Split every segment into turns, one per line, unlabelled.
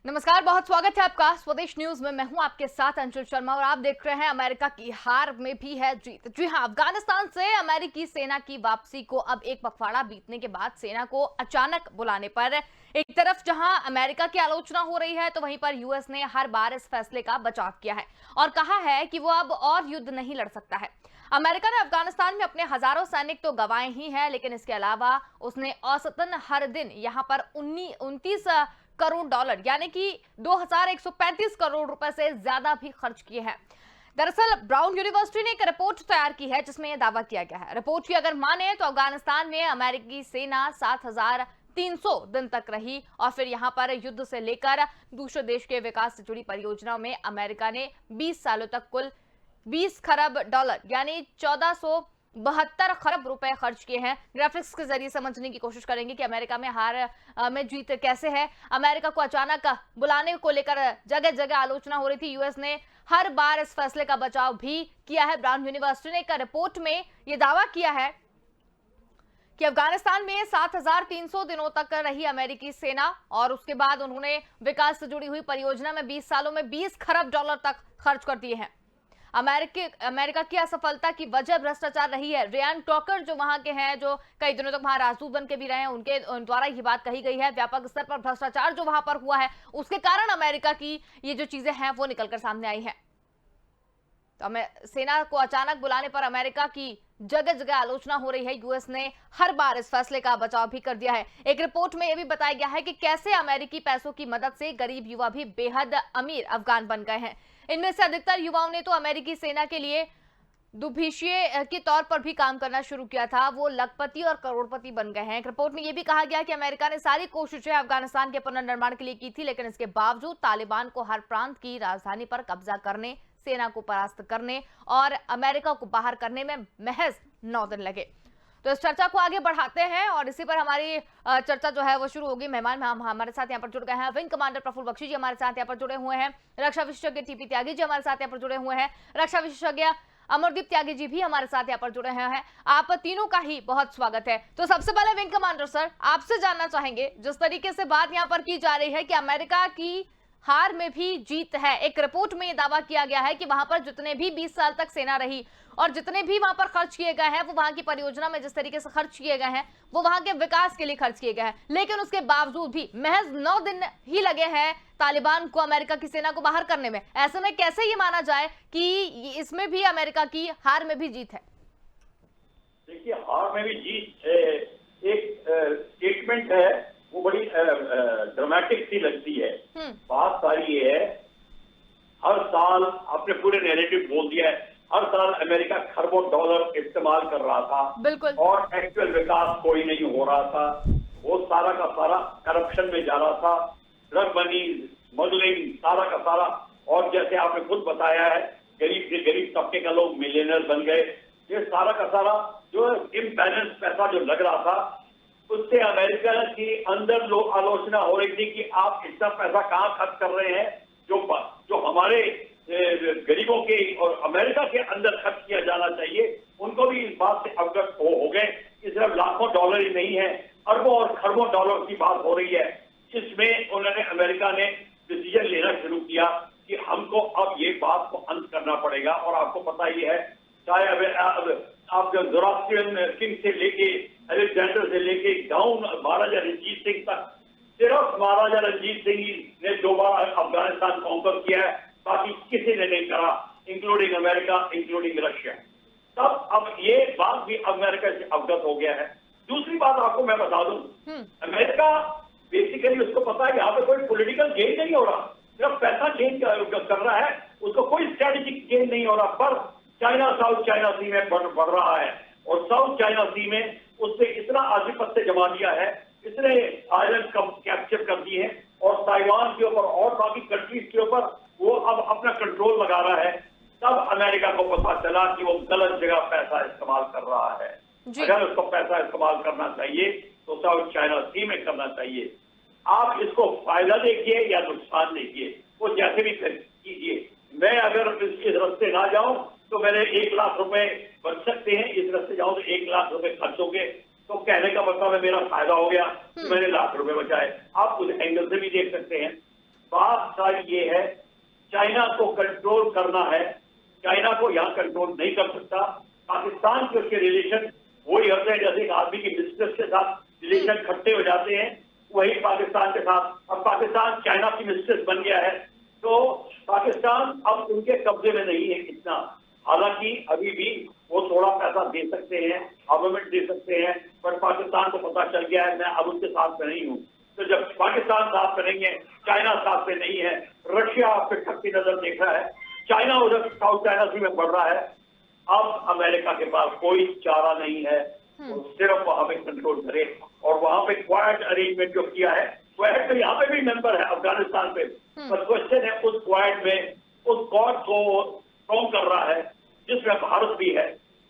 नमस्कार, बहुत स्वागत है आपका स्वदेश न्यूज में। मैं हूं आपके साथ अंशुल शर्मा और आप देख रहे हैं अमेरिका की हार में भी है जीत। जी हां, अफगानिस्तान से अमेरिकी सेना की वापसी को अब एक पखवाड़ा बीतने के बाद सेना को अचानक बुलाने पर एक तरफ जहां अमेरिका की आलोचना हो रही है, तो वहीं पर यूएस ने हर बार इस फैसले का बचाव किया है और कहा है कि वो अब और युद्ध नहीं लड़ सकता है। अमेरिका ने अफगानिस्तान में अपने हजारों सैनिक तो गंवाए ही हैं, लेकिन इसके अलावा उसने औसतन हर दिन यहां पर 29 करोड़ डॉलर यानी कि 2135 करोड़ रुपए से ज्यादा भी खर्च किए हैं। दरअसल ब्राउन यूनिवर्सिटी ने एक रिपोर्ट तैयार की है जिसमें यह दावा किया गया है। रिपोर्ट की अगर माने तो अफगानिस्तान में अमेरिकी सेना 7300 दिन तक रही और फिर यहां पर युद्ध से लेकर दूसरे देश के विकास से जुड़ी परियोजनाओं में अमेरिका ने 20 सालों तक कुल 20 खरब डॉलर यानी 1472 खरब रुपए खर्च किए हैं। ग्राफिक्स के जरिए समझने की कोशिश करेंगे कि अमेरिका में हार में जीत कैसे है। अमेरिका को अचानक बुलाने को लेकर जगह जगह आलोचना हो रही थी। यूएस ने हर बार इस फैसले का बचाव भी किया है। ब्राउन यूनिवर्सिटी ने एक रिपोर्ट में यह दावा किया है कि अफगानिस्तान में 7300 दिनों तक रही अमेरिकी सेना और उसके बाद उन्होंने विकास से जुड़ी हुई परियोजना में 20 सालों में 20 खरब डॉलर तक खर्च कर दिए हैं। अमेरिका की असफलता की वजह भ्रष्टाचार रही है। रियान टॉकर जो वहां के हैं, जो कई दिनों तक वहां राजदूत बन के भी रहे हैं, उनके द्वारा ये बात कही गई है। व्यापक स्तर पर भ्रष्टाचार जो वहां पर हुआ है, उसके कारण अमेरिका की ये जो चीजें हैं वो निकलकर सामने आई हैं। तो सेना को अचानक बुलाने पर अमेरिका की जगह जगह आलोचना हो रही है। यूएस ने हर बार इस फैसले का बचाव भी कर दिया है। एक रिपोर्ट में यह भी बताया गया है कि कैसे अमेरिकी पैसों की मदद से गरीब युवा भी बेहद अमीर अफगान बन गए हैं। इनमें से अधिकतर युवाओं ने तो अमेरिकी सेना के लिए दुभीशिये के तौर पर भी काम करना शुरू किया था। वो लखपति और करोड़पति बन गए हैं। एक रिपोर्ट में यह भी कहा गया कि अमेरिका ने सारी कोशिशें अफगानिस्तान के पुनर्निर्माण के लिए की थी, लेकिन इसके बावजूद तालिबान को हर प्रांत की राजधानी पर कब्जा करने, सेना को परास्त करने और अमेरिका को बाहर करने में महज 9 दिन लगे। तो इस चर्चा को आगे बढ़ाते हैं और इसी पर हमारी चर्चा जो है वो शुरू होगी। मेहमान हमारे साथ यहाँ पर जुड़ गए हैं। विंग कमांडर प्रफुल्ल बख्शी जी हमारे साथ यहाँ पर जुड़े हुए हैं। रक्षा विशेषज्ञ टीपी त्यागी जी हमारे साथ यहाँ पर जुड़े हुए हैं। रक्षा विशेषज्ञ अमरदीप त्यागी जी भी हमारे साथ यहाँ पर जुड़े हुए हैं। आप तीनों का ही बहुत स्वागत है। तो सबसे पहले विंग कमांडर सर, आपसे जानना चाहेंगे, जिस तरीके से बात यहाँ पर की जा रही है कि अमेरिका की हार में भी जीत है। एक रिपोर्ट में यह दावा किया गया है कि वहां पर जितने भी 20 साल तक सेना रही और जितने भी वहां पर खर्च किए गए हैं वो वहां की परियोजना में जिस तरीके से खर्च किए गए हैं वो वहां के विकास के लिए खर्च किए गए हैं, लेकिन उसके बावजूद भी महज 9 दिन ही लगे हैं तालिबान को अमेरिका की सेना को बाहर करने में। ऐसे में कैसे ये माना जाए कि इसमें भी अमेरिका की हार में भी जीत है?
देखिए, हार में भी जीत एक स्टेटमेंट है, वो बड़ी ड्रामेटिक सी लगती है। बात सारी ये है, हर साल आपने पूरे नैरेटिव बोल दिया है। हर साल अमेरिका खरबों डॉलर इस्तेमाल कर रहा था, बिल्कुल, और एक्चुअल विकास कोई नहीं हो रहा था। वो सारा का सारा करप्शन में जा रहा था, ड्रग मनी, स्मगलिंग, सारा का सारा। और जैसे आपने खुद बताया है, गरीब से गरीब तबके का लोग मिलियनर बन गए। ये सारा का सारा जो इम्बैलेंस पैसा जो लग रहा था, उससे अमेरिका के अंदर लोग आलोचना हो रही थी कि आप इतना पैसा कहाँ खर्च कर रहे हैं जो हमारे गरीबों के और अमेरिका के अंदर खर्च किया जाना चाहिए। उनको भी इस बात से अवगत हो गए कि सिर्फ लाखों डॉलर ही नहीं है, अरबों और खरबों डॉलर की बात हो रही है। इसमें उन्होंने अमेरिका ने डिसीजन लेना शुरू किया कि हमको अब ये बात को अंत करना पड़ेगा। और आपको पता ही है, चाहे आप जो जोरास्ट्रियन किंग से लेके अलेक्जेंडर से लेके डाउन महाराजा रंजीत सिंह तक, सिर्फ महाराजा रंजीत सिंह ने 2 बार अफगानिस्तान कॉन्कर किया है, बाकी किसी ने नहीं करा, इंक्लूडिंग अमेरिका, इंक्लूडिंग रशिया। तब अब ये बात भी अमेरिका से अवगत हो गया है। दूसरी बात आपको मैं बता दूं, अमेरिका बेसिकली उसको पता है यहाँ पे कोई पॉलिटिकल गेन नहीं हो रहा, सिर्फ पैसा गेन कर रहा है, उसको कोई स्ट्रेटेजिक गेन नहीं हो रहा। पर चाइना साउथ चाइना सी में बढ़ रहा है और साउथ चाइना सी में उसने इतना आधिपत्य जमा दिया है, इतने आइलैंड कैप्चर कर दिए हैं और ताइवान के ऊपर और बाकी कंट्रीज के ऊपर वो अब अपना कंट्रोल लगा रहा है। तब अमेरिका को पता चला कि वो गलत जगह पैसा इस्तेमाल कर रहा है। अगर उसको पैसा इस्तेमाल करना चाहिए तो साउथ चाइना सी में करना चाहिए। आप इसको फायदा देखिए या नुकसान देखिए, वो जैसे भी कीजिए। मैं अगर इस रास्ते ना जाऊं तो मेरे 1 लाख रुपए बच सकते हैं, इस रास्ते जाऊं तो 1 लाख रुपए खर्च होंगे। तो कहने का मतलब है मेरा फायदा हो गया, मैंने लाख रुपए बचाए। आप उस एंगल से भी देख सकते हैं। बात सारी ये है, चाइना को कंट्रोल करना है, चाइना को यहाँ कंट्रोल नहीं कर सकता। पाकिस्तान के उसके रिलेशन वही होते हैं जैसे एक आदमी की मिस्ट्रेस के साथ रिलेशन खट्टे हो जाते हैं, वही पाकिस्तान के साथ। अब पाकिस्तान चाइना की मिस्ट्रेस बन गया है, तो पाकिस्तान अब उनके कब्जे में नहीं है इतना। हालांकि अभी भी वो थोड़ा पैसा दे सकते हैं, आर्मामेंट दे सकते हैं, पर पाकिस्तान को पता चल गया है मैं अब उनके साथ में नहीं हूँ। तो जब पाकिस्तान साथ में नहीं है, चाइना साथ में नहीं है, रशिया आप पे ठप्पी नजर देख रहा है, चाइना उधर साउथ चाइना सी में बढ़ रहा है, अब अमेरिका के पास कोई चारा नहीं है, वो सिर्फ वहां पे कंट्रोल करे। और वहां पे क्वाड अरेंजमेंट जो किया है, क्वाड तो यहाँ पे भी मेंबर है अफगानिस्तान पे, पर क्वेश्चन है उस क्वाड में उस क्वाड को फॉर्म कर रहा है जिसमें भारत भी है,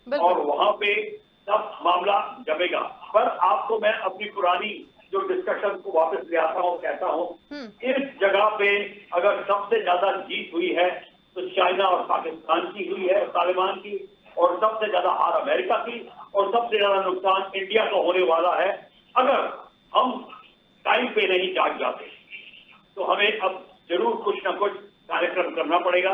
और वहां पे सब मामला जमेगा। पर आपको मैं अपनी पुरानी जो डिस्कशन को वापस ले आता हूँ, कहता हूँ इस जगह पे अगर सबसे ज्यादा जीत हुई है तो चाइना और पाकिस्तान की हुई है, तालिबान की, और सबसे ज्यादा हार अमेरिका की, और सबसे ज्यादा नुकसान इंडिया का होने वाला है अगर हम टाइम पे नहीं जाग जाते। तो हमें अब जरूर कुछ ना कुछ कार्यक्रम करना पड़ेगा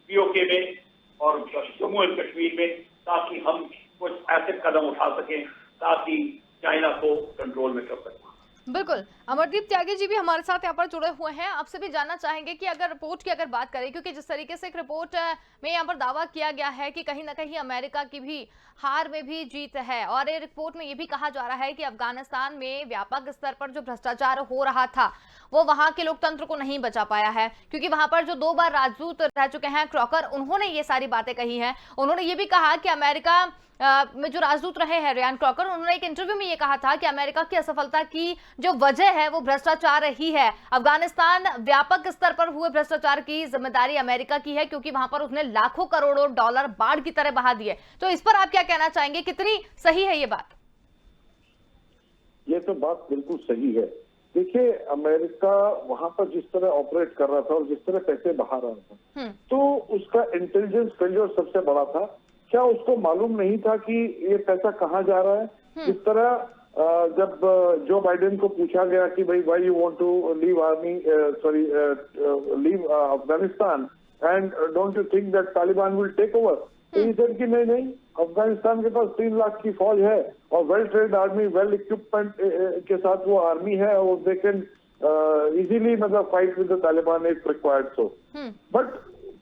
पीओके में और जम्मू एंड कश्मीर में, ताकि हम कुछ ऐसे कदम उठा सकें ताकि चाइना को कंट्रोल में कर सकें।
बिल्कुल, अमरदीप त्यागी जी भी हमारे साथ यहाँ पर जुड़े हुए हैं। आपसे भी जानना चाहेंगे कि अगर रिपोर्ट की अगर बात करें, क्योंकि जिस तरीके से एक रिपोर्ट में यहाँ पर दावा किया गया है कि कहीं ना कहीं अमेरिका की भी हार में भी जीत है, और ये रिपोर्ट में ये भी कहा जा रहा है कि अफगानिस्तान में व्यापक स्तर पर जो भ्रष्टाचार हो रहा था वो वहां के लोकतंत्र को नहीं बचा पाया है, क्योंकि वहां पर जो 2 बार राजदूत रह चुके हैं क्रॉकर, उन्होंने ये सारी बातें कही हैं। उन्होंने ये भी कहा कि अमेरिका में जो राजदूत रहे हैं रियान क्रॉकर, उन्होंने एक इंटरव्यू में ये कहा था कि अमेरिका की असफलता की जो वजह है वो भ्रष्टाचार ही है। अफगानिस्तान व्यापक स्तर पर हुए भ्रष्टाचार की जिम्मेदारी अमेरिका की है, क्योंकि वहां पर उसने लाखों करोड़ों डॉलर बाढ़ की तरह बहा दिए। तो इस पर आप क्या कहना चाहेंगे, कितनी सही है ये बात?
ये तो बात बिल्कुल सही है। देखिए, अमेरिका वहां पर जिस तरह ऑपरेट कर रहा था और जिस तरह पैसे बहा रहा था, तो उसका इंटेलिजेंस फेलियर सबसे बड़ा था। क्या उसको मालूम नहीं था कि ये पैसा कहाँ जा रहा है? जिस तरह जब जो बाइडेन को पूछा गया कि भाई why you want to leave leave Afghanistan and don't you think that Taliban will take over, तो ये सेड कि नहीं, अफगानिस्तान के पास 3 लाख की फौज है और well trained army, well equipment के साथ वो आर्मी है, और दे कैन इजीली मतलब fight with the Taliban if required so. But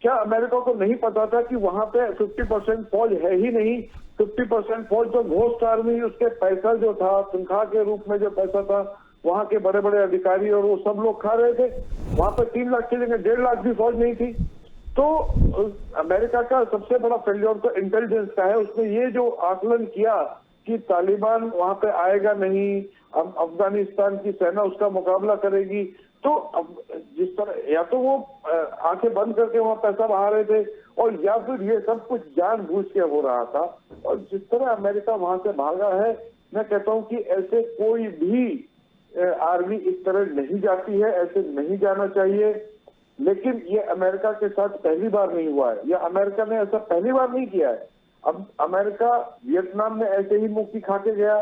क्या अमेरिका को नहीं पता था कि वहां पे 50% फौज है ही नहीं? 50% फौज तो घोस्ट आर्मी, उसके पैसा जो था तनख्वाह के रूप में जो पैसा था, वहां के बड़े बड़े अधिकारी और वो सब लोग खा रहे थे। वहां पे 3 लाख की जगह 1.5 लाख भी फौज नहीं थी। तो अमेरिका का सबसे बड़ा फेलियर तो इंटेलिजेंस का है। उसने ये जो आकलन किया कि तालिबान वहां पे आएगा नहीं, अफगानिस्तान की सेना उसका मुकाबला करेगी, तो अब जिस तरह या तो वो आंखें बंद करके वहां पैसा बहा रहे थे, और या फिर ये सब कुछ जानबूझ के हो रहा था। और जिस तरह अमेरिका वहां से भागा है, मैं कहता हूं कि ऐसे कोई भी आर्मी इस तरह नहीं जाती है, ऐसे नहीं जाना चाहिए। लेकिन ये अमेरिका के साथ पहली बार नहीं हुआ है, या अमेरिका ने ऐसा पहली बार नहीं किया है। अब अमेरिका वियतनाम में ऐसे ही मुक्की खा के गया,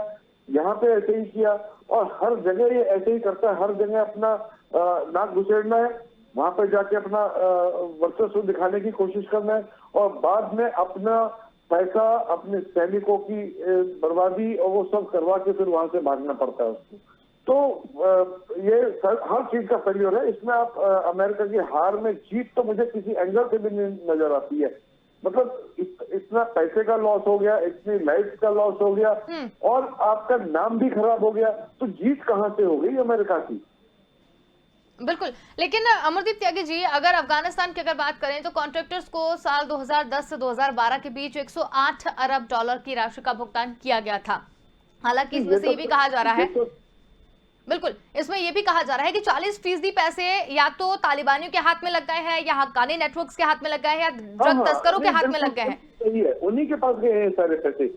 यहाँ पे ऐसे ही किया, और हर जगह ये ऐसे ही करता है। हर जगह अपना नाक घुसेड़ना है, वहां पर जाके अपना वर्चस्व दिखाने की कोशिश करना है, और बाद में अपना पैसा, अपने सैनिकों की बर्बादी और वो सब करवा के फिर वहां से भागना पड़ता है उसको। तो ये हर चीज का फेलियर है इसमें। आप अमेरिका की हार में जीत तो मुझे किसी एंगल से भी नहीं नजर आती है। मतलब इतना पैसे का लॉस हो गया, इतनी लाइफ का लॉस हो गया, और आपका नाम भी खराब हो गया, तो जीत कहां से हो गई अमेरिका की?
बिल्कुल, लेकिन अमरदीप त्यागी जी, अगर अफगानिस्तान की अगर बात करें तो कॉन्ट्रैक्टर्स को साल 2010 से 2012 के बीच 108 अरब डॉलर की राशि का भुगतान किया गया था। हालांकि इसमें से ये भी कहा जा रहा है, बिल्कुल, इसमें यह भी कहा जा रहा है कि 40% पैसे या तो तालिबानियों के हाथ में लग गए हैं, या हक्कानी नेटवर्क्स के हाथ में लग गए हैं, या ड्रग तस्करों के हाथ में लग गए हैं।
सही है, उन्हीं के पास गए हैं सारे पैसे,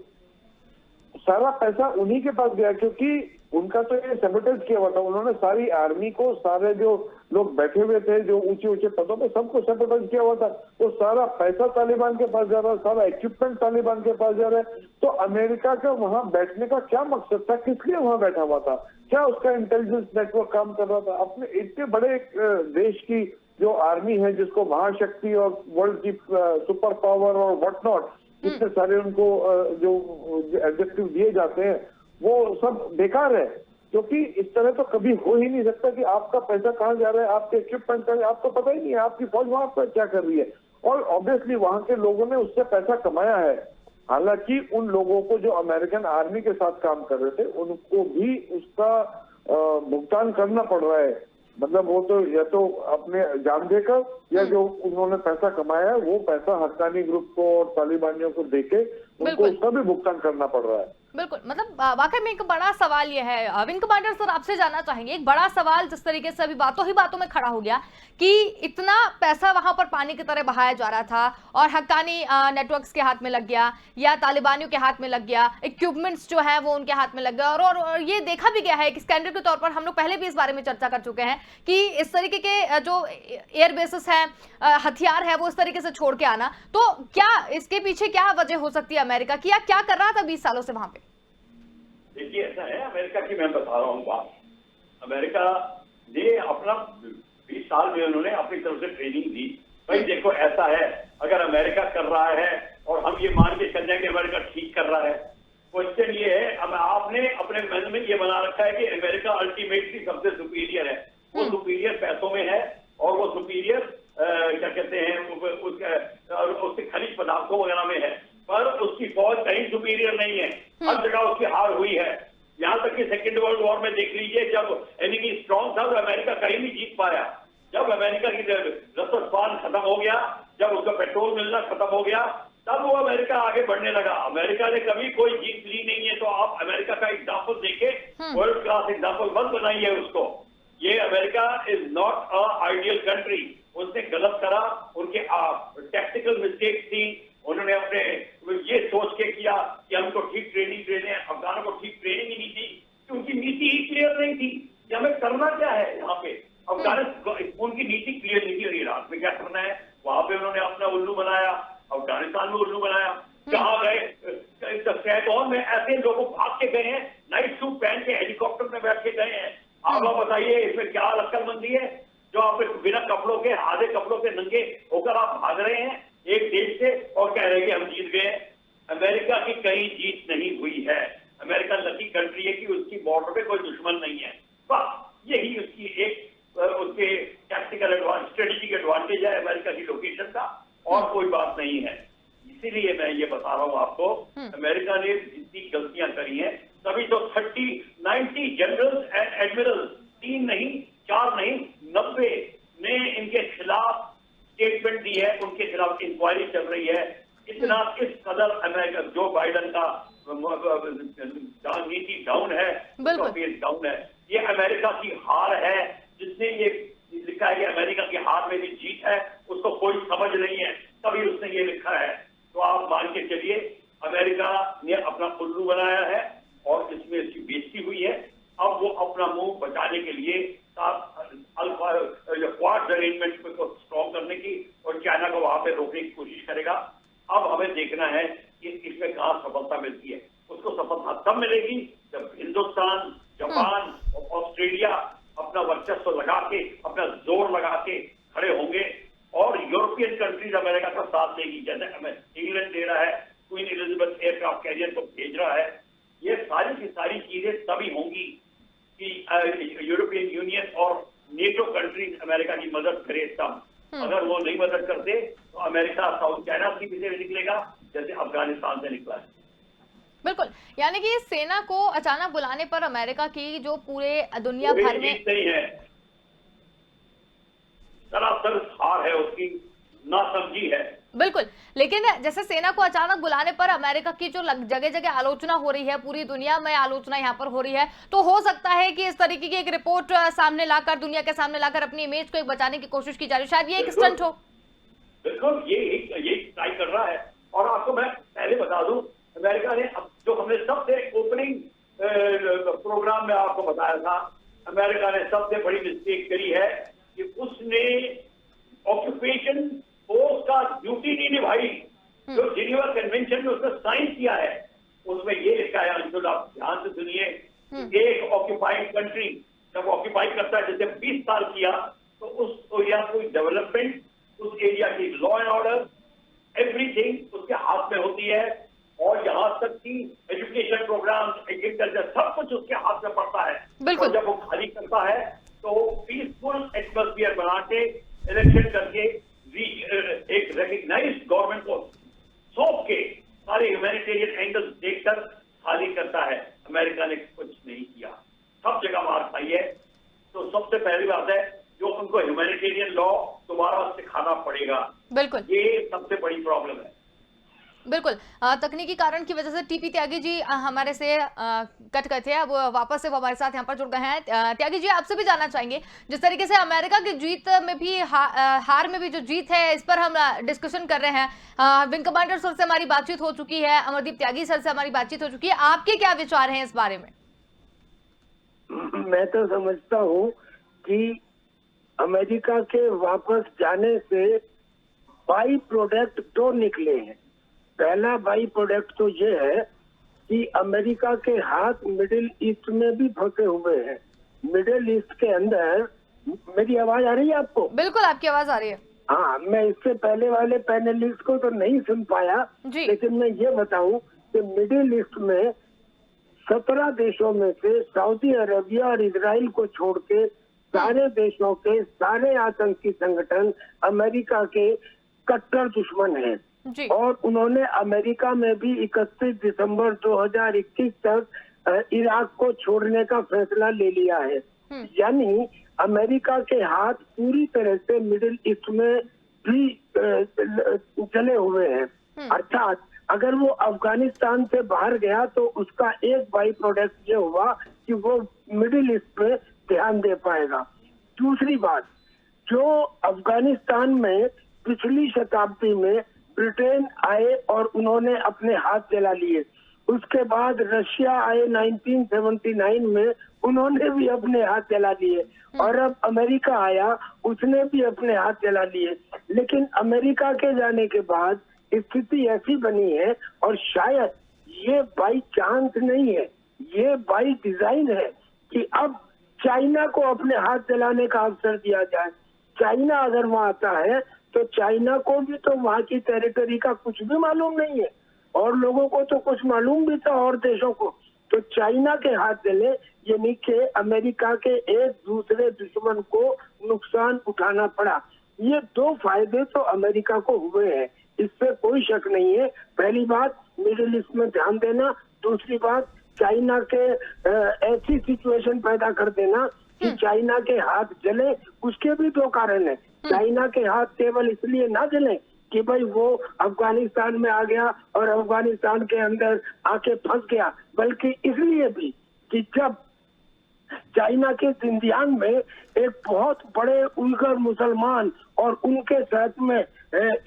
सारा पैसा उन्हीं के पास गया, क्योंकि उनका तो ये सैबोटेज किया हुआ था। उन्होंने सारी आर्मी को, सारे जो लोग बैठे हुए थे जो ऊंचे ऊंचे पदों पे, सबको सैबोटेज किया हुआ था। वो सारा पैसा तालिबान के पास जा रहा है, सारा इक्विपमेंट तालिबान के पास जा रहा है। तो अमेरिका का वहां बैठने का क्या मकसद था? किस लिए वहां बैठा हुआ था? क्या उसका इंटेलिजेंस नेटवर्क काम कर रहा था? अपने इतने बड़े देश की जो आर्मी है, जिसको महाशक्ति और वर्ल्ड की सुपर पावर और व्हाट नॉट, इतने सारे उनको जो एडजेक्टिव दिए जाते हैं, वो सब बेकार है। क्योंकि इस तरह तो कभी हो ही नहीं सकता कि आपका पैसा कहाँ जा रहा है, आपके इक्विपमेंट कहाँ, आपको पता ही नहीं है आपकी फौज वहां पर क्या कर रही है। और ऑब्वियसली वहां के लोगों ने उससे पैसा कमाया है। हालांकि उन लोगों को जो अमेरिकन आर्मी के साथ काम कर रहे थे, उनको भी उसका भुगतान करना पड़ रहा है। मतलब वो तो या तो अपने जान देकर, या जो उन्होंने पैसा कमाया है वो पैसा हक्कानी ग्रुप को और तालिबानियों को देके उनको उसका भी भुगतान करना पड़ रहा है।
बिल्कुल, मतलब वाकई में एक बड़ा सवाल ये है। विंग कमांडर सर, आपसे जानना चाहेंगे, एक बड़ा सवाल जिस तरीके से अभी बातों ही बातों में खड़ा हो गया कि इतना पैसा वहां पर पानी की तरह बहाया जा रहा था और हक्कानी नेटवर्क्स के हाथ में लग गया या तालिबानियों के हाथ में लग गया, इक्विपमेंट्स जो है वो उनके हाथ में लग गया। और ये देखा भी गया है कि स्कैंडल के तौर पर हम लोग पहले भी इस बारे में चर्चा कर चुके हैं कि इस तरीके के जो एयर बेसिस है, हथियार है, वो इस तरीके से छोड़ के आना। तो क्या इसके पीछे क्या वजह हो सकती है अमेरिका की, या क्या कर रहा था 20 सालों से वहां पे?
देखिए, ऐसा है अमेरिका की, मैं बता रहा हूँ बात। अमेरिका ने अपना 20 साल में उन्होंने अपनी तरफ से ट्रेनिंग दी। भाई देखो, ऐसा है, अगर अमेरिका कर रहा है और हम ये मान के चल जाएंगे अमेरिका ठीक कर रहा है, क्वेश्चन ये है, आपने अपने मन में ये बना रखा है कि अमेरिका अल्टीमेटली सबसे सुपीरियर है। वो सुपीरियर पैसों में है और वो सुपीरियर क्या कहते हैं उसके खनिज पदार्थों वगैरह में है, पर उसकी फौज कहीं सुपीरियर नहीं है। हर जगह उसकी हार हुई है। यहाँ तक कि सेकेंड वर्ल्ड वॉर में देख लीजिए, जब एनिमी स्ट्रांग था तो अमेरिका कहीं नहीं जीत पाया। जब अमेरिका की रसद खत्म हो गया, जब उसका पेट्रोल मिलना खत्म हो गया, तब वो अमेरिका आगे बढ़ने लगा। अमेरिका ने कभी कोई जीत ली नहीं है। तो आप अमेरिका का एग्जाम्पल देखे, वर्ल्ड क्लास एग्जाम्पल मत बनाइए उसको। ये America is not a ideal country. उसने गलत करा, उनके टैक्टिकल मिस्टेक्स थी। उन्होंने अपने ये सोच के किया कि हमको ठीक ट्रेनिंग दे दें, अफगानों को ठीक ट्रेनिंग ही नहीं थी, कि उनकी नीति ही क्लियर नहीं थी कि हमें करना क्या है। यहाँ पे अफगानिस्तान, उनकी नीति क्लियर नहीं थी, इराक में क्या करना है। वहां पे उन्होंने अपना उल्लू बनाया, अफगानिस्तान में उल्लू बनाया। कहाँ गए सैकड़ों में ऐसे लोगों भाग के गए हैं, नाइट सूट पहन के हेलीकॉप्टर में बैठ के गए हैं। आप बताइए इसमें क्या अक्लमंदी है, जो आप बिना कपड़ों के, आधे कपड़ों के नंगे होकर आप भाग रहे हैं एक देश से और कह रहे हैं कि हम जीत गए। अमेरिका की कहीं जीत नहीं हुई है। अमेरिका लकी कंट्री है कि उसकी बॉर्डर पे कोई दुश्मन नहीं है, बस यही उसकी एक उसके टैक्टिकल एडवांटेज, स्ट्रेटेजिक एडवांटेज है अमेरिका की लोकेशन का, और कोई बात नहीं है। इसीलिए मैं ये बता रहा हूँ आपको, अमेरिका ने जितनी गलतियां करी हैं, तभी तो 90 जनरल्स एंड एडमिरल्स, 3 नहीं 4 नहीं 90 ने इनके खिलाफ स्टेटमेंट दी है, उनके खिलाफ इंक्वायरी चल रही है। इतना इस कदर अमेरिका, जो बाइडन का नीति डाउन है, डाउन है। ये अमेरिका की हार है। जिसने ये लिखा है कि अमेरिका की हार में भी जीत है, उसको कोई समझ नहीं है, तभी उसने ये लिखा है। तो आप मान के चलिए, अमेरिका ने अपना उल्लू बनाया है और इसमें इसकी बेइज्जती हुई है। अब वो अपना मुंह बचाने के लिए क्वाड अरेंजमेंट को स्ट्रॉन्ग करने की और चाइना को वहां पे रोकने की कोशिश करेगा। अब हमें देखना है कि इसमें कहाँ सफलता मिलती है। उसको सफलता तब मिलेगी जब हिंदुस्तान, जापान और ऑस्ट्रेलिया अपना वर्चस्व लगा के, अपना जोर लगा के खड़े होंगे और यूरोपियन कंट्रीज अमेरिका का साथ देगी। जैसे हमें इंग्लैंड दे रहा है, क्वीन एलिजाबेथ एयरक्राफ्ट कैरियर को भेज रहा है। ये सारी की सारी चीजें तभी होंगी कि यूरोपियन यूनियन और नेटो कंट्रीज अमेरिका की मदद करे तब। अगर वो नहीं मदद करते तो अमेरिका साउथ चाइना की पीछे निकलेगा, जैसे अफगानिस्तान से निकला है।
बिल्कुल, यानी कि सेना को अचानक बुलाने पर अमेरिका की जो पूरे दुनिया भर में
नहीं है, सरासर हार है, उसकी नासमझी है।
बिल्कुल, लेकिन जैसे सेना को अचानक बुलाने पर अमेरिका की जो जगह जगह आलोचना हो रही है, पूरी दुनिया में आलोचना यहाँ पर हो रही है, तो हो सकता है कि इस तरीके की एक रिपोर्ट सामने लाकर, दुनिया के सामने लाकर अपनी इमेज को एक बचाने की कोशिश की जा रही है। शायद ये एक स्टंट हो।
बिल्कुल, ये ट्राई कर रहा है। और आपको मैं पहले बता दूं, अमेरिका ने अब जो हमने सबसे ओपनिंग प्रोग्राम में आपको बताया था, अमेरिका ने सबसे बड़ी मिस्टेक करी है कि उसने ऑक्यूपेशन फोर्स का ड्यूटी नहीं निभाई। जो जिनेवा कन्वेंशन में उसने साइन किया है, उसमें ये लिखा है, अंशुल आप ध्यान से सुनिए, एक ऑक्यूपाइड कंट्री जब ऑक्यूपाई करता है, जैसे 20 साल किया, तो उस एरिया कोई डेवलपमेंट, उस एरिया की लॉ एंड ऑर्डर, एवरीथिंग उसके हाथ में होती है। और यहाँ तक कि एजुकेशन प्रोग्राम, एग्रीकल्चर, सब कुछ उसके हाथ में पड़ता है।
बिल्कुल।
और जब वो खाली करता है तो पीसफुल एटमॉस्फेयर बना के, इलेक्शन करके, एक रिकग्नाइज्ड गवर्नमेंट को सौंप के सारे ह्यूमैनिटेरियन एंगल्स देखकर खाली करता है। अमेरिका ने कुछ नहीं किया, सब जगह मार खाई है। तो सबसे पहली बात है, जो उनको ह्यूमैनिटेरियन लॉ दोबारा सिखाना पड़ेगा।
बिल्कुल,
ये सबसे बड़ी प्रॉब्लम है।
बिल्कुल। तकनीकी कारण की वजह से टीपी त्यागी जी हमारे से कट गए थे, अब वापस से वो हमारे साथ यहाँ पर जुड़ गए हैं। त्यागी जी, आपसे भी जानना चाहेंगे, जिस तरीके से अमेरिका की जीत में भी हार में भी जो जीत है, इस पर हम डिस्कशन कर रहे हैं। विंग कमांडर सर से हमारी बातचीत हो चुकी है, अमरदीप त्यागी सर से हमारी बातचीत हो चुकी है। आपके क्या विचार हैं इस बारे में?
मैं तो समझता हूँ कि अमेरिका के वापस जाने से बाई प्रोडक्ट दो निकले हैं। पहला बाई प्रोडक्ट तो ये है कि अमेरिका के हाथ मिडिल ईस्ट में भी फंसे हुए हैं। मिडिल ईस्ट के अंदर, मेरी आवाज आ रही है आपको?
बिल्कुल, आपकी आवाज आ रही है।
हाँ, मैं इससे पहले वाले पैनलिस्ट को तो नहीं सुन पाया, लेकिन मैं ये बताऊं कि मिडिल ईस्ट में 17 देशों में से सऊदी अरेबिया और इजराइल को छोड़ के सारे देशों के सारे आतंकी संगठन अमेरिका के कट्टर दुश्मन हैं। और उन्होंने अमेरिका में भी 31 दिसंबर 2021 तक इराक को छोड़ने का फैसला ले लिया है। यानी अमेरिका के हाथ पूरी तरह से मिडिल ईस्ट में भी चले हुए हैं। अर्थात अगर वो अफगानिस्तान से बाहर गया तो उसका एक बाई प्रोडक्ट ये हुआ कि वो मिडिल ईस्ट पे ध्यान दे पाएगा। दूसरी बात, जो अफगानिस्तान में पिछली शताब्दी में ब्रिटेन आए और उन्होंने अपने हाथ जला लिए, उसके बाद रशिया आए 1979 में, उन्होंने भी अपने हाथ जला लिए, और अब अमेरिका आया, उसने भी अपने हाथ जला लिए। लेकिन अमेरिका के जाने के बाद स्थिति ऐसी बनी है, और शायद ये बाई चांस नहीं है, ये बाई डिजाइन है कि अब चाइना को अपने हाथ जलाने का अवसर दिया जाए। चाइना अगर वहाँ आता है तो चाइना को भी तो वहाँ की टेरिटरी का कुछ भी मालूम नहीं है, और लोगों को तो कुछ मालूम भी था, और देशों को। तो चाइना के हाथ जले, यानी कि अमेरिका के एक दूसरे दुश्मन को नुकसान उठाना पड़ा। ये दो फायदे तो अमेरिका को हुए हैं, इससे कोई शक नहीं है। पहली बात, मिडिल ईस्ट में ध्यान देना। दूसरी बात, चाइना के ऐसी सिचुएशन पैदा कर देना कि चाइना के हाथ जले। उसके भी दो कारण है। चाइना के हाथ केवल इसलिए ना जले कि भाई वो अफगानिस्तान में आ गया और अफगानिस्तान के अंदर आके फंस गया, बल्कि इसलिए भी कि जब चाइना के जिंजियांग में एक बहुत बड़े उइगर मुसलमान और उनके साथ में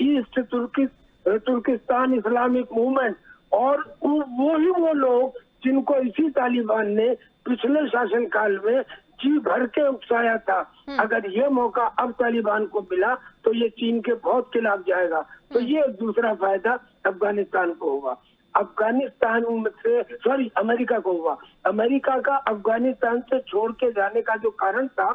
ईस्ट तुर्किस्तान इस्लामिक मूवमेंट, और वो लोग जिनको इसी तालिबान ने पिछले शासनकाल में जी भर के उकसाया था, अगर ये मौका अब तालिबान को मिला तो ये चीन के बहुत खिलाफ जाएगा। तो ये दूसरा फायदा अफगानिस्तान को हुआ। अफगानिस्तान से अमेरिका को हुआ। अमेरिका का अफगानिस्तान से छोड़ के जाने का जो कारण था,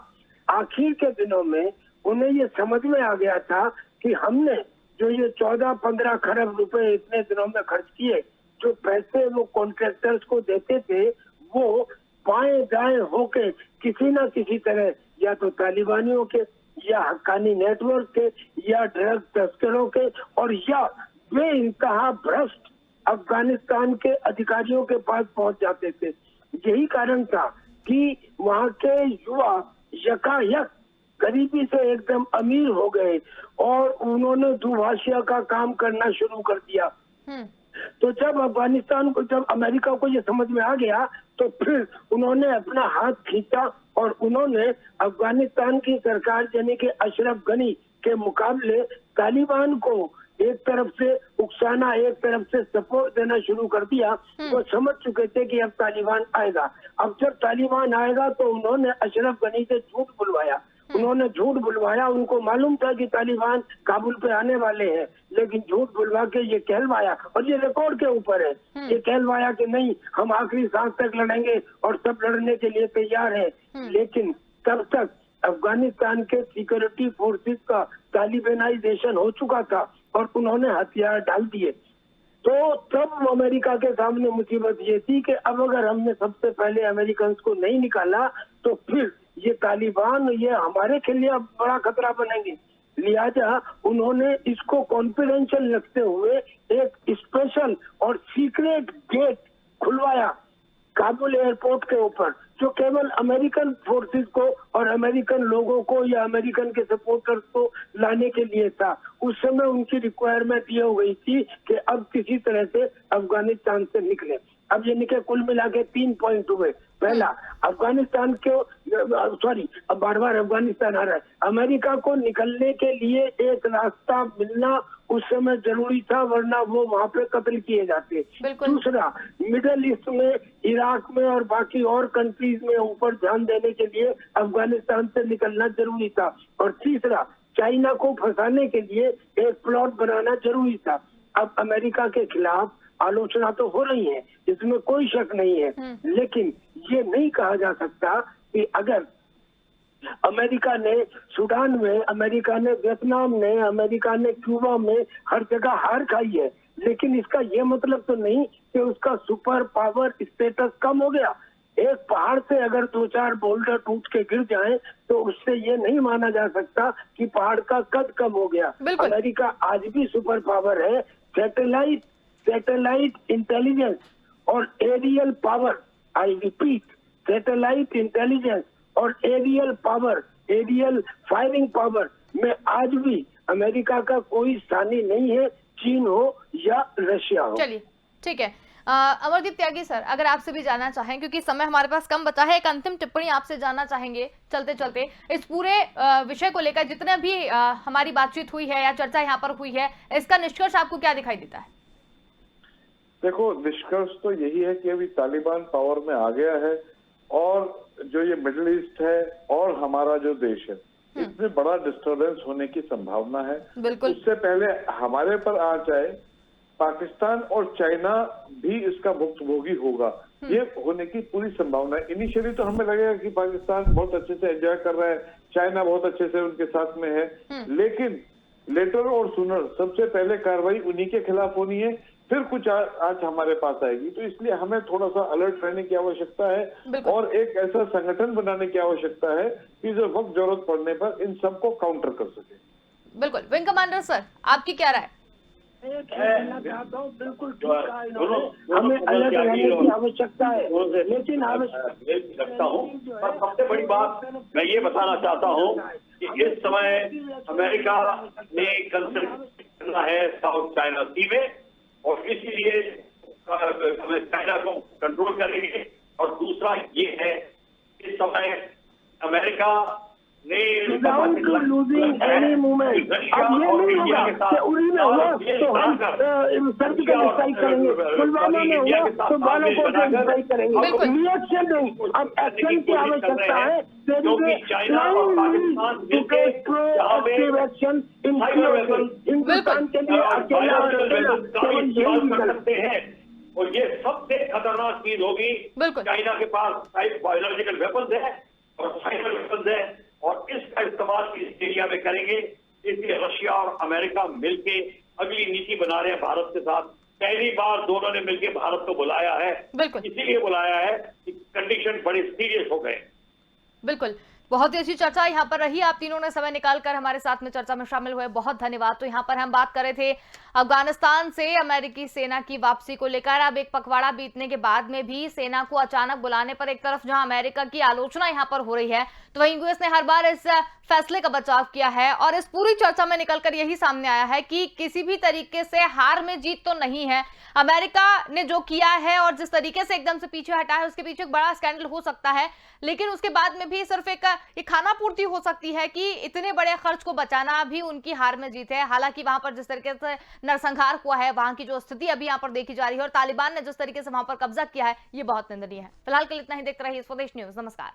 आखिर के दिनों में उन्हें ये समझ में आ गया था कि हमने जो ये 14-15 खरब रुपए इतने दिनों में खर्च किए, जो पैसे वो कॉन्ट्रैक्टर्स को देते थे, वो बाएं दाएं होके किसी न किसी तरह या तो तालिबानियों के, या हक्कानी नेटवर्क के, या ड्रग तस्करों के, और या वे इंतहा भ्रष्ट अफगानिस्तान के अधिकारियों के पास पहुंच जाते थे। यही कारण था कि वहाँ के युवा यकायक गरीबी से एकदम अमीर हो गए और उन्होंने दुभाषिया का काम करना शुरू कर दिया। तो जब अमेरिका को ये समझ में आ गया तो फिर उन्होंने अपना हाथ खींचा और उन्होंने अफगानिस्तान की सरकार यानी कि अशरफ गनी के मुकाबले तालिबान को एक तरफ से उकसाना, एक तरफ से सपोर्ट देना शुरू कर दिया। वो समझ चुके थे कि अब तालिबान आएगा। अब जब तालिबान आएगा तो उन्होंने अशरफ गनी से झूठ बुलवाया। उन्होंने झूठ बुलवाया, उनको मालूम था कि तालिबान काबुल पे आने वाले हैं, लेकिन झूठ बुलवा के ये कहलवाया, और ये रिकॉर्ड के ऊपर है, ये कहलवाया कि नहीं हम आखिरी सांस तक लड़ेंगे और सब लड़ने के लिए तैयार हैं। लेकिन तब तक अफगानिस्तान के सिक्योरिटी फोर्सेस का तालिबानाइजेशन हो चुका था और उन्होंने हथियार डाल दिए। तो तब अमेरिका के सामने मुसीबत ये थी कि अब अगर हमने सबसे पहले अमेरिकन को नहीं निकाला तो फिर ये तालिबान ये हमारे के लिए अब बड़ा खतरा बनेंगे। लिहाजा उन्होंने इसको कॉन्फिडेंशियल रखते हुए एक स्पेशल और सीक्रेट गेट खुलवाया काबुल एयरपोर्ट के ऊपर, जो केवल अमेरिकन फोर्सेस को और अमेरिकन लोगों को या अमेरिकन के सपोर्टर्स को लाने के लिए था। उस समय उनकी रिक्वायरमेंट ये हो गई थी कि अब किसी तरह से अफगानिस्तान से निकले। अब ये निकले, कुल मिला के 3 पॉइंट हुए। पहला, अफगानिस्तान को अब बार अफगानिस्तान आ रहा है, अमेरिका को निकलने के लिए एक रास्ता मिलना उस समय जरूरी था, वरना वो वहाँ पे कत्ल किए जाते। दूसरा, मिडल ईस्ट में, इराक में और बाकी और कंट्रीज में ऊपर ध्यान देने के लिए अफगानिस्तान से निकलना जरूरी था। और तीसरा, चाइना को फंसाने के लिए एक प्लॉट बनाना जरूरी था। अब अमेरिका के खिलाफ आलोचना तो हो रही है, इसमें कोई शक नहीं है, लेकिन ये नहीं कहा जा सकता कि अगर अमेरिका ने सूडान में, अमेरिका ने वियतनाम में, अमेरिका ने क्यूबा में हर जगह हार खाई है, लेकिन इसका ये मतलब तो नहीं कि उसका सुपर पावर स्टेटस कम हो गया। एक पहाड़ से अगर 2-4 बोल्डर टूट के गिर जाएं तो उससे ये नहीं माना जा सकता कि पहाड़ का कद कम हो गया। अमेरिका आज भी सुपर पावर है। सैटेलाइट इंटेलिजेंस और aerial power, I repeat, satellite intelligence और aerial power, aerial firing power में आज भी अमेरिका का कोई स्थानीय नहीं है, चीन हो या रशिया हो।
चलिए ठीक है। अमरदीप त्यागी सर, अगर आपसे भी जानना चाहें, क्योंकि समय हमारे पास कम बचा है, एक अंतिम टिप्पणी आपसे जानना चाहेंगे चलते चलते इस पूरे विषय को लेकर। जितने भी हमारी बातचीत हुई है या चर्चा यहाँ पर हुई है, इसका निष्कर्ष आपको क्या दिखाई देता है?
देखो, निष्कर्ष तो यही है कि अभी तालिबान पावर में आ गया है और जो ये मिडिल ईस्ट है और हमारा जो देश है, इसमें बड़ा डिस्टर्बेंस होने की संभावना है। उससे पहले हमारे पर आ जाए, पाकिस्तान और चाइना भी इसका भुक्तभोगी होगा, ये होने की पूरी संभावना है। इनिशियली तो हमें लगेगा कि पाकिस्तान बहुत अच्छे से एंजॉय कर रहा है, चाइना बहुत अच्छे से उनके साथ में है, लेकिन लेटर और सुनर सबसे पहले कार्रवाई उन्हीं के खिलाफ होनी है, फिर कुछ आज हमारे पास आएगी। तो इसलिए हमें थोड़ा सा अलर्ट रहने की आवश्यकता है और एक ऐसा संगठन बनाने की आवश्यकता है कि जो वक्त जरूरत पड़ने पर इन सबको काउंटर कर सके। बिल्कुल।
विंग कमांडर सर, आपकी क्या राय?
चाहता हूँ, बिल्कुल ठीक कहा इन्होंने, हमें अलर्ट रहने की आवश्यकता है, लेकिन
रखता हूँ। पर सबसे बड़ी बात मैं ये बताना चाहता हूँ कि इस समय अमेरिका ने कंसर्न करना है साउथ चाइना सी में, और इसीलिए चाइना को कंट्रोल करेंगे। और दूसरा ये है, इस समय अमेरिका ने
लूजिंग एनी मूवमेंट, अब ये नहीं होगा कि उरी में हुआ तो हम सर्जिकल स्ट्राइक करेंगे, पुलवामा में हुआ तो बालाकोट में स्ट्राइक करेंगे। रिएक्शन नहीं, अब एक्शन की आवश्यकता है। हिंदुस्तान के लिए अकेला
सकते हैं, और ये सबसे खतरनाक चीज होगी। चाइना के पास बायोलॉजिकल वेपन्स है और साइबर वेपन्स है, और इसका इस्तेमाल इस एरिया में करेंगे। इसलिए रशिया और अमेरिका मिलके अगली नीति बना रहे हैं भारत के साथ। पहली बार दोनों ने मिलकर भारत को बुलाया है, इसीलिए बुलाया है कि कंडीशन बड़े सीरियस हो गए।
बिल्कुल, बहुत ही अच्छी चर्चा यहाँ पर रही। आप तीनों ने समय निकालकर हमारे साथ में चर्चा में शामिल हुए, बहुत धन्यवाद। तो यहाँ पर हम बात कर रहे थे अफगानिस्तान से अमेरिकी सेना की वापसी को लेकर। अब एक पखवाड़ा बीतने के बाद में भी सेना को अचानक बुलाने पर एक तरफ जहां अमेरिका की आलोचना यहाँ पर हो रही है, तो वहीं यूएस ने हर बार इस फैसले का बचाव किया है। और इस पूरी चर्चा में निकलकर यही सामने आया है कि किसी भी तरीके से हार में जीत तो नहीं है। अमेरिका ने जो किया है और जिस तरीके से एकदम से पीछे हटा है, उसके पीछे एक बड़ा स्कैंडल हो सकता है, लेकिन उसके बाद में भी सिर्फ एक ये खाना पूर्ति हो सकती है कि इतने बड़े खर्च को बचाना भी उनकी हार में जीत है? हालांकि वहां पर जिस तरीके से नरसंहार हुआ है, वहां की जो स्थिति अभी यहाँ पर देखी जा रही है और तालिबान ने जिस तरीके से वहां पर कब्जा किया है, ये बहुत निंदनीय है। फिलहाल के लिए इतना ही। देखते रहिए स्वदेश न्यूज। नमस्कार।